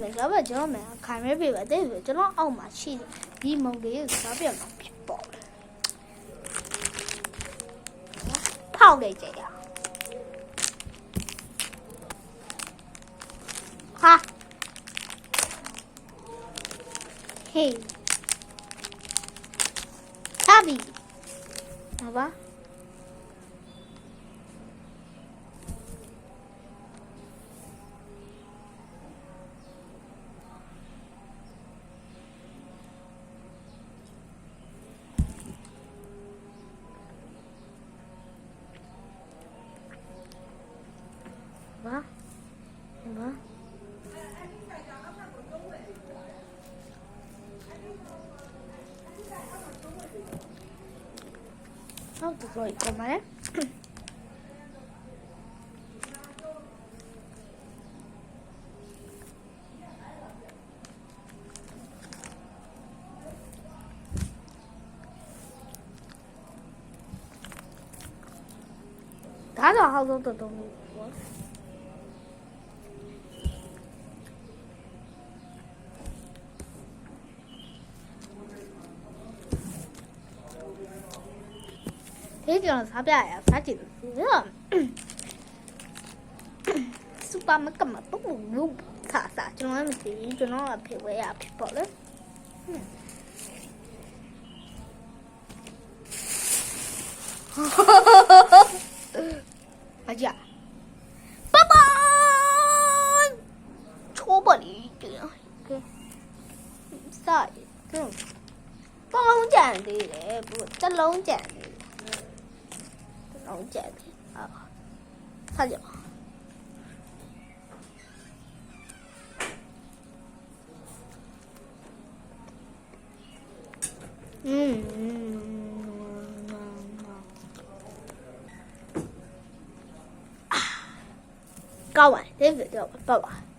ကဘာကြောင့်မခိုင်မဲပြပါတဲ့ကျွန်တော်အောက်မှာရှိတယ်ဒီမုံလေးကိုစားပြမှာဖြစ်ပေါ်တယ်ဖောက်လိုက်ကြရဟာဟေးသာဘီဟာပါဘာဘာဟုတ်တယ်ကိုမလေးဒါတော့ဟောက်တော့တော့ဒီကျွန်တော်စားပြရစားကြည့်လို့စူပါမကမတော့ဘူးစားကျွန်တော်မသိဘူးကျွန်တော်အဖေဝဲရဖြစ်ပေါ့လေအကြပပချိုးပါလိကဲစားရတော့လုံးကြံသေးတယ်ဘုတစ်လုံးကြံသေးလုံးကြံသေးစားကြ高完，这个就爸爸。